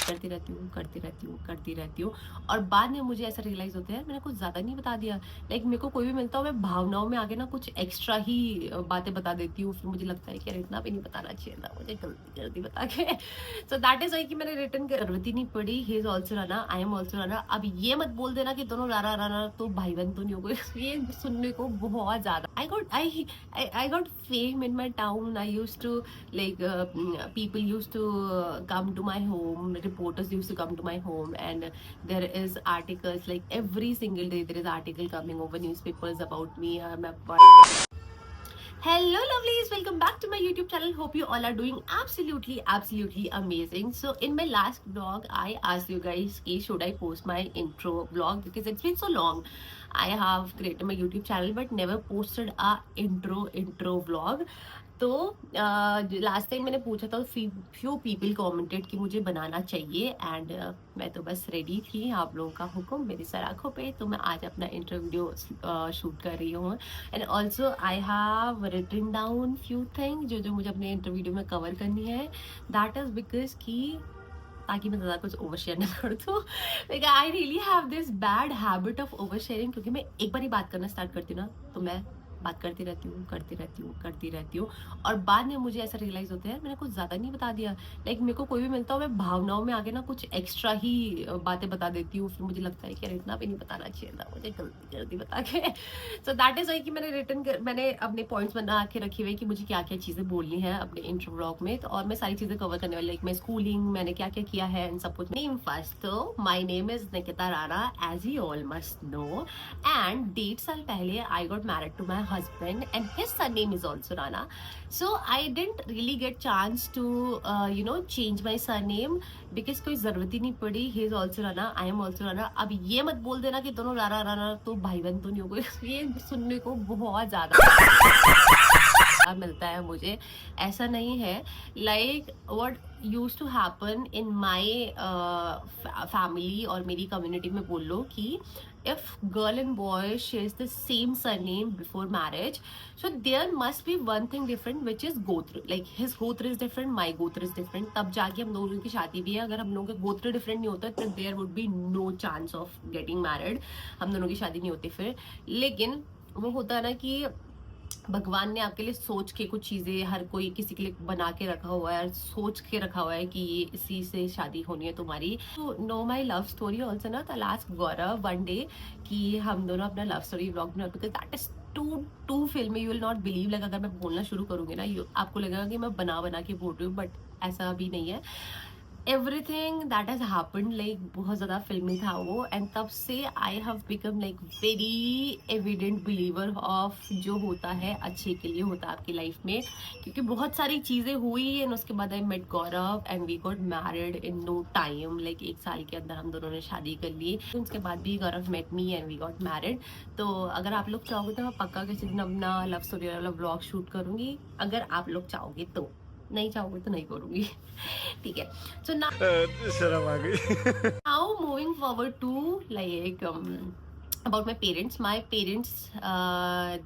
करती रहती हूँ और बाद में मुझे ऐसा रियलाइज होता है मैंने कुछ ज़्यादा नहीं बता दिया। लाइक मेरे को कोई भी मिलता हो मैं भावनाओं में आगे ना कुछ एक्स्ट्रा ही बातें बता देती हूँ, फिर मुझे लगता है कि यार इतना भी नहीं बताना चाहिए था मुझे, गलती जल्दी बता के। सो दैट इज वाई कि मैंने रिटर्न की जरूरत ही नहीं पड़ी। He is also Rana, I am also Rana. अब ये मत बोल देना कि दोनों राना राना तो भाई बहन तो नहीं हो गए। ये सुनने को बहुत ज्यादा I got fame in my town. I use to like people used to come to my home, reporters used to come to my home, and there is articles like every single day there is article coming over newspapers about me. Hello lovelies, welcome back to my YouTube channel. Hope you all are doing absolutely amazing. So in my last vlog I asked you guys ki should I post my intro vlog because it's been so long. I have created my YouTube channel but never posted a intro vlog. तो last time मैंने पूछा था, few people commented कि मुझे बनाना चाहिए and मैं तो बस रेडी थी आप लोगों का हुक्म मेरी सर आंखों पे, तो मैं आज अपना इंट्रो वीडियो शूट कर रही हूँ। And also I have written down few thing जो मुझे अपने इंट्रो वीडियो में कवर करनी है। दैट इज बिकॉज कि ताकि मैं ज़्यादा कुछ ओवर शेयर ना कर दूँ। Like I really have this bad habit of over sharing, क्योंकि मैं एक बार ही बात करना स्टार्ट करती हूँ ना तो मैं बात करती रहती हूँ और बाद में मुझे ऐसा रियलाइज होता है मैंने कुछ ज़्यादा नहीं बता दिया। लाइक मेरे को कोई भी मिलता हो मैं भावनाओं में आगे ना कुछ एक्स्ट्रा ही बातें बता देती हूँ, फिर मुझे लगता है कि यार इतना भी नहीं बताना चाहिए था मुझे, गलती बता के। सो दैट इज वाई कि मैंने अपने पॉइंट्स बना के रखे हुए कि मुझे क्या क्या चीज़ें बोलनी है अपने इंट्रो व्लॉग में। तो और मैं सारी चीज़ें कवर करने वाली, लाइक मैं स्कूलिंग मैंने क्या क्या किया है एंड सब कुछ। नेम फर्स्ट, तो my name is Nikita Rana as you all must know, and 1.5 साल पहले I got married to my husband and his surname is also Rana. So I didn't really get chance to change my surname because कोई जरूरत ही नहीं पड़ी। He is also Rana, I am also Rana। अब ये मत बोल देना कि दोनों राना राना तो भाई बहन तो नहीं हो गए। ये सुनने को बहुत ज्यादा मिलता है मुझे, ऐसा नहीं है। Like what used to happen in my family और मेरी कम्युनिटी में बोल लो कि if girl and boy shares the same surname before marriage, so there must be one thing different which is gotra, like his gotra is different, my gotra is different, तब जाके हम दोनों की शादी भी है। अगर हम लोगों का गोत्र डिफरेंट नहीं होता तो there would be no chance of getting married, हम दोनों की शादी नहीं होती फिर। लेकिन वो होता है ना कि भगवान ने आपके लिए सोच के कुछ चीजें हर कोई किसी के लिए बना के रखा हुआ है, सोच के रखा हुआ है कि ये इसी से शादी होनी है तुम्हारी। तो know my love story also ना, तो लास्ट गौरव वन डे कि हम दोनों अपना लव स्टोरी ब्लॉग में, because that is too film, you will not believe. Like अगर मैं बोलना शुरू करूंगी ना आपको लगेगा कि मैं बना के बोल रही हूँ, बट ऐसा भी नहीं है। Everything that has happened like बहुत ज़्यादा फिल्मी था वो, एंड तब से I have become like very evident believer of जो होता है अच्छे के लिए होता है आपकी लाइफ में, क्योंकि बहुत सारी चीज़ें हुई एंड उसके बाद I met Gaurav and we got married in no time. Like 1 साल के अंदर हम दोनों ने शादी कर ली। उसके बाद भी Gaurav met me and we got married. तो अगर आप लोग चाहोगे तो मैं पक्का किसी दिन अपना लव स्टोरी वाला व्लॉग शूट करूँगी, अगर आप लोग चाहोगे तो। नहीं चाहोगे तो नहीं करूँगी। ठीक है। So now, शर्म आ गई। now moving forward to like about my parents. My parents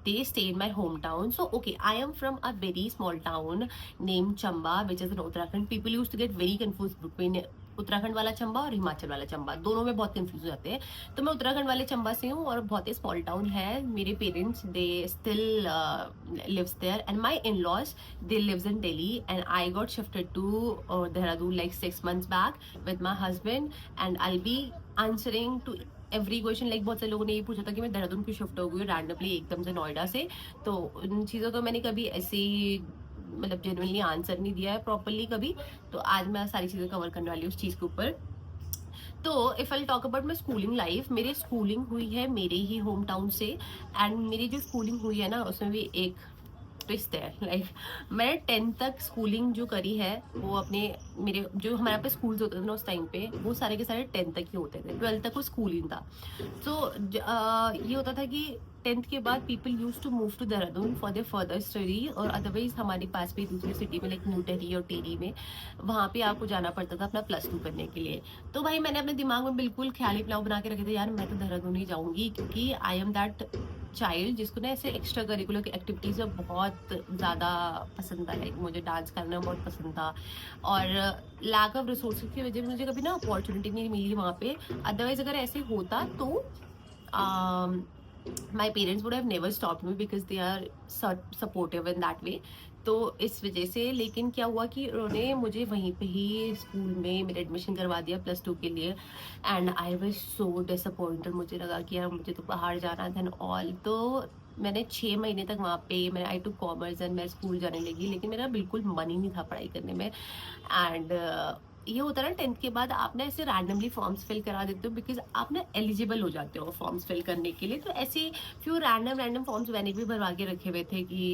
they stay in my hometown. So okay, I am from a very small town named Chamba, which is in Uttarakhand. People used to get very confused between Uttarakhand वाला चंबा और हिमाचल वाला चंबा, दोनों में बहुत confuse हो जाते हैं। तो मैं उत्तराखंड वाले चंबा से हूँ और बहुत ही स्मॉल टाउन है। मेरे parents they still lives there and my in laws they lives in Delhi and I got shifted to Dehradun like 6 months back with my husband and I will be answering to every question. Like बहुत से लोगों ने ये पूछा था कि मैं देहरादून क्यों शिफ्ट हो गई रैंडमली एकदम से नोएडा से, तो उन चीज़ों को मैंने कभी ऐसी मतलब जेन्युइनली आंसर नहीं दिया है प्रॉपरली कभी। तो आज मैं सारी चीज़ें कवर करने वाली हूँ उस चीज़ के ऊपर। तो if I talk about my schooling life, मेरी स्कूलिंग हुई है मेरे ही होम टाउन से, एंड मेरी जो स्कूलिंग हुई है ना उसमें भी एक ट्विस्ट है। लाइक मैं 10th तक स्कूलिंग जो करी है वो अपने मेरे जो हमारे यहाँ पे स्कूल्स होते थे ना उस टाइम पे वो सारे के सारे 10th तक ही होते थे, 12th तक वो स्कूलिंग था। तो ये होता था कि 10th के बाद people use to move to Dehradun for their further study, और अदरवाइज हमारे पास भी दूसरी सिटी में लाइक न्यू टेहरी और टेरी में वहाँ पे आपको जाना पड़ता था अपना +2 करने के लिए। तो भाई मैंने अपने दिमाग में बिल्कुल ख्याली प्लाव बना के रखे थे, यार मैं तो देहरादून ही जाऊँगी, क्योंकि आई एम दैट चाइल्ड जिसको ना ऐसे एक्स्ट्रा करिकुलर एक्टिविटीज़ में बहुत ज़्यादा पसंद था। लाइक मुझे डांस करना बहुत पसंद था और लैक ऑफ रिसोर्सेज की वजह से मुझे कभी ना अपॉर्चुनिटी नहीं मिली वहाँ पे। अदरवाइज अगर ऐसे होता तो my parents would have never stopped me because they are supportive in that way. तो इस वजह से लेकिन क्या हुआ कि उन्होंने मुझे वहीं पे ही स्कूल में मेरा एडमिशन करवा दिया +2 के लिए। And I was so disappointed. मुझे लगा कि यार मुझे तो बाहर जाना था एंड ऑल। तो मैंने 6 महीने तक वहाँ पे मैंने आई टू कॉमर्स एंड मैं स्कूल जाने लगी, लेकिन मेरा बिल्कुल मन ही नहीं था पढ़ाई करने में। एंड ये होता है ना 10th के बाद आप ना ऐसे रैंडमली फॉर्म्स फिल करा देते हो बिकॉज आप ना एलिजिबल हो जाते हो फॉर्म्स फिल करने के लिए। तो ऐसे फ्यू रैंडम फॉर्म्स मैंने भी भरवा के रखे हुए थे कि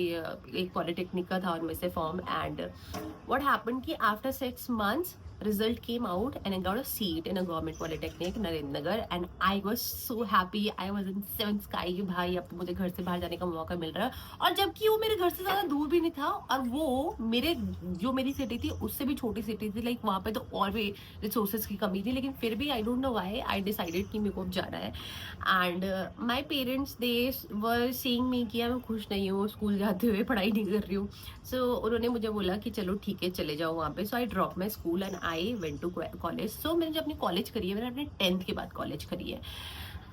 एक पॉलिटेक्निक का था उनमें से फॉर्म। एंड व्हाट हैपेंड कि after 6 months result came out and I got a seat in a government polytechnic Narendranagar and I was so happy. I was in 7th sky कि भाई अब तो मुझे घर से बाहर जाने का मौका मिल रहा है। और जबकि वो मेरे घर से ज़्यादा दूर भी नहीं था और वो मेरे जो मेरी सिटी थी उससे भी छोटी सिटी थी। लाइक वहाँ पे तो और भी रिसोर्सेज की कमी थी, लेकिन फिर भी I don't know why I decided कि मेरे को अब जाना है। And my parents they were saying me कि यार मैं खुश नहीं हूँ स्कूल जाते हुए, पढ़ाई नहीं कर रही हूँ। सो उन्होंने मुझे बोला कि चलो ठीक है चले जाओ वहाँ पे। So I drop my school and I went to college. So मैंने जब अपनी कॉलेज करी है, मैंने अपने 10th के बाद कॉलेज करी है।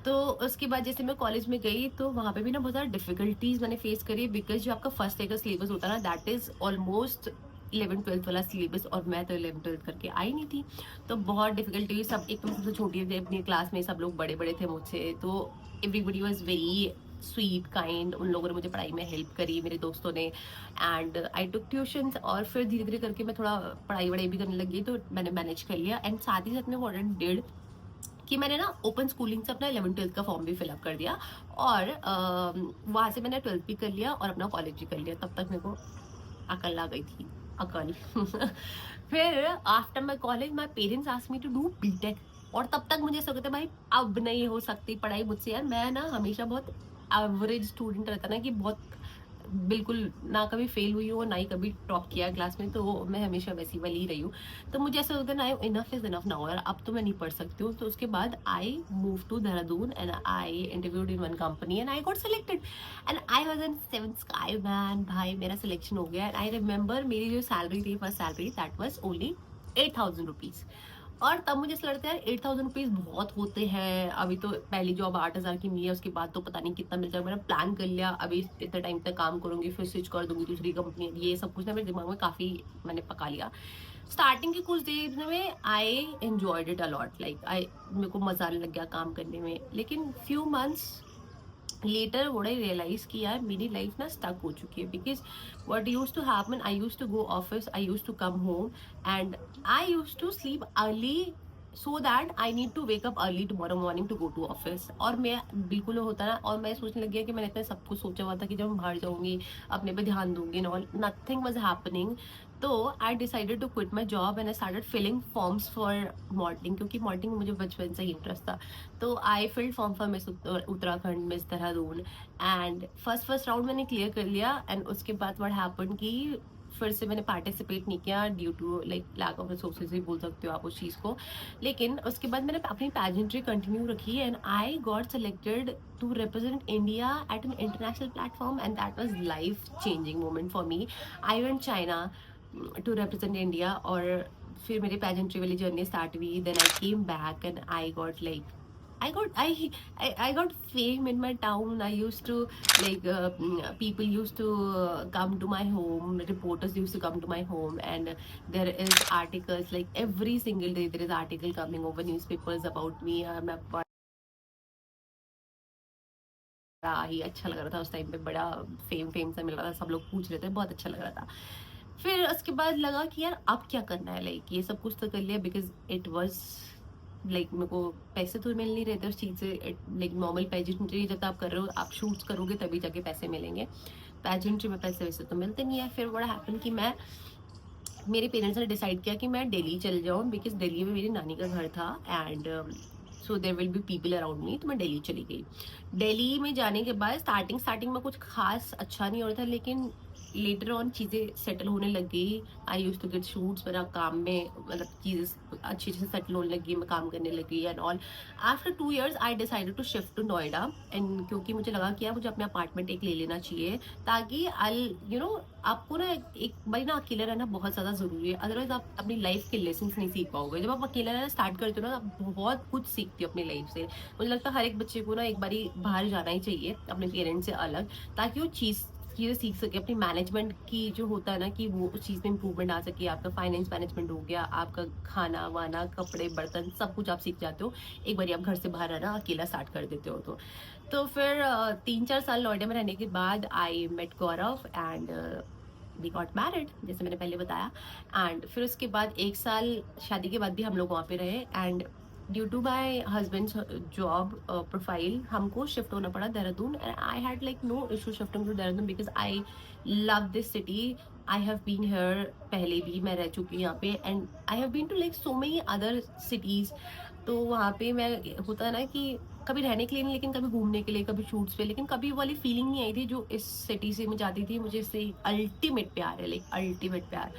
तो उसके बाद जैसे मैं कॉलेज में गई तो वहाँ पे भी ना बहुत ज़्यादा डिफिकल्टीज मैंने फेस करी बिकॉज जो आपका फर्स्ट ईयर का सिलेबस होता है ना दैट इज़ ऑलमोस्ट 11th-12th वाला सिलेबस और मैं तो 11th-12th करके आई नहीं थी। तो बहुत डिफिकल्टी हुई। सब एक तो सबसे छोटी थी अपनी क्लास में, सब लोग बड़े बड़े थे मुझसे। तो everybody was very sweet kind. उन लोगों ने मुझे पढ़ाई में हेल्प करी, मेरे दोस्तों ने। एंड आई टुक ट्यूशन्स और फिर धीरे धीरे करके मैं थोड़ा पढ़ाई वढ़ाई भी करने लगी तो मैंने मैनेज कर लिया। एंड साथ ही साथ में व्हाट आई डिड कि मैंने ना ओपन स्कूलिंग से अपना 11th-12th का फॉर्म भी फिलअप कर दिया और वहाँ से मैंने 12th भी कर लिया और अपना कॉलेज भी कर लिया। तब तक मेरे को अकल आ गई थी, अकल। फिर after my college my parents asked me to do BTech. और तब तक मुझे ऐसा लगता है भाई अब नहीं हो सकती पढ़ाई मुझसे। यार मैं ना हमेशा बहुत एवरेज स्टूडेंट रहता ना कि बहुत बिल्कुल ना कभी फेल हुई हूँ ना ही कभी टॉप किया क्लास में। तो मैं हमेशा वैसी वाली ही रही हूँ। तो मुझे ऐसा होता है ना इनफ इज इनफ नाउ यार, अब तो मैं नहीं पढ़ सकती हूँ। तो उसके बाद I move to Dehradun and I interviewed in one company and I got selected and I was in 7th sky man. भाई मेरा सिलेक्शन हो गया एंड आई रिमेंबर मेरी जो सैलरी थी first salary that was only 8,000 rupees. और तब मुझे ऐसा लगता है 8,000 रुपीज़ बहुत होते हैं। अभी तो पहली जॉब 8,000 की मिली है, उसके बाद तो पता नहीं कितना मिल जाएगा। मैंने प्लान कर लिया अभी इतने टाइम तक काम करूंगी फिर स्विच कर दूंगी दूसरी कंपनी। ये सब कुछ ना मेरे दिमाग में काफ़ी मैंने पका लिया। स्टार्टिंग के कुछ देर में I enjoyed it a lot. Like I मेरे को मज़ा आने लग गया काम करने में। लेकिन few months later what I realize कि यार मेरी लाइफ ना स्टक हो चुकी है because what used to happen I used to go office, I used to come home and I used to sleep early so that I need to wake up early tomorrow morning to go to office. और मैं बिल्कुल होता ना और मैं सोचने लग गया कि मैंने इतना सब कुछ सोचा हुआ था कि जब मैं बाहर जाऊंगी अपने पे ध्यान दूंगी और नथिंग वाज हैपनिंग। तो I decided to quit my job and I started filling forms for modelling क्योंकि मॉडलिंग मुझे बचपन से ही इंटरेस्ट था। तो I filled form for Miss Uttarakhand, Miss Dehradun and first round मैंने क्लियर कर लिया। एंड उसके बाद व्हाट हैपन कि फिर से मैंने पार्टिसिपेट नहीं किया due to like lack of resources ही बोल सकते हो आप उस चीज़ को। लेकिन उसके बाद मैंने अपनी पैजेंट्री कंटिन्यू रखी and I got selected to represent India at an international platform and that was life changing moment for me. I went China to represent India और फिर मेरी पैजेंट्री वाली जर्नी स्टार्ट हुई। Then I came back and I got like I got fame in my town. I used to like people used to come to my home. Reporters used to come to my home, and there is articles like every single day. There is article coming over newspapers about me. मैं बड़ा ही अच्छा लग रहा था उस time पे, बड़ा fame सा मिल रहा था, सब लोग पूछ रहे थे, बहुत अच्छा लग रहा था। फिर उसके बाद लगा कि यार अब क्या करना है। लाइक ये सब कुछ तो कर लिया बिकॉज इट वाज लाइक मेरे को पैसे तो मिल नहीं रहे थे उस चीज़ से। लाइक नॉर्मल पेजेंट्री जब आप कर रहे हो आप शूट्स करोगे तभी जाके पैसे मिलेंगे, पेजेंट्री में पैसे वैसे तो मिलते नहीं है। फिर बड़ा हैपन कि मैं मेरे पेरेंट्स ने डिसाइड किया कि मैं दिल्ली चल जाऊँ बिकॉज दिल्ली में मेरी नानी का घर था and so there will be people around me. तो मैं दिल्ली चली गई। दिल्ली में जाने के बाद स्टार्टिंग में कुछ खास अच्छा नहीं हो रहा था, लेकिन लेटर ऑन चीज़ें सेटल होने लग गई। आई यूज टू गेट शूट्स, मेरा काम में मतलब चीज़ें अच्छे से सेटल होने लगी, मैं काम करने लगी and all. After 2 years I decided to shift to Noida, and क्योंकि मुझे लगा कि यार मुझे अपना अपार्टमेंट एक ले लेना चाहिए, ताकि आई आपको ना एक बारी ना अकेले रहना बहुत ज़्यादा ज़रूरी है, अदरवाइज आप अपनी लाइफ के लेसन नहीं सीख पाओगे। जब आप अकेला रहना स्टार्ट करते हो ना, आप बहुत कुछ सीखते हो अपनी लाइफ से। मुझे लगता है हर एक बच्चे को ना एक बारी बाहर जाना ही चाहिए अपने पेरेंट्स से अलग, ताकि वो चीज़ें सीख सके, अपनी मैनेजमेंट की जो होता है ना, कि वो उस चीज़ में इंप्रूवमेंट आ सके। आपका फाइनेंस मैनेजमेंट हो गया, आपका खाना वाना कपड़े बर्तन सब कुछ आप सीख जाते हो एक बार आप घर से बाहर आना अकेला स्टार्ट कर देते हो। तो फिर 3-4 साल नोएडा में रहने के बाद I met Gaurav and we got married, जैसे मैंने पहले बताया। एंड फिर उसके बाद 1 साल शादी के बाद भी हम लोग वहाँ पे रहे, and due to my husband's job profile हमको शिफ्ट होना पड़ा Dehradun. And I had like no issue shifting to Dehradun because I love this city. I have been here, पहले भी मैं रह चुकी हूँ यहाँ पे, and I have been to like so many other cities. तो वहाँ पे मैं होता है ना कि कभी रहने के लिए नहीं, लेकिन कभी घूमने के लिए, कभी शूट्स पे, लेकिन कभी वो वाली फीलिंग नहीं आई थी जो इस सिटी से मुझे आती थी। मुझे इससे अल्टीमेट प्यार है, लाइक अल्टीमेट प्यार।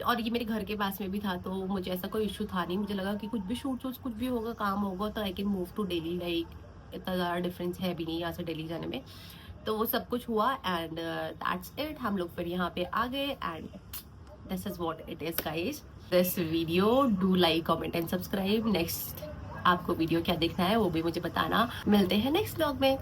और ये मेरे घर के पास में भी था, तो मुझे ऐसा कोई इशू था नहीं। मुझे लगा कि कुछ भी शूट कुछ भी होगा, काम होगा, तो I can move to Delhi, like इतना ज़्यादा डिफरेंस है भी नहीं यहाँ से दिल्ली जाने में। तो वो सब कुछ हुआ एंड दैट्स इट। हम लोग फिर यहाँ पे आ गए and this is what it is guys. This video do like comment and subscribe. Next आपको वीडियो क्या देखना है वो भी मुझे बताना। मिलते हैं नेक्स्ट व्लॉग में।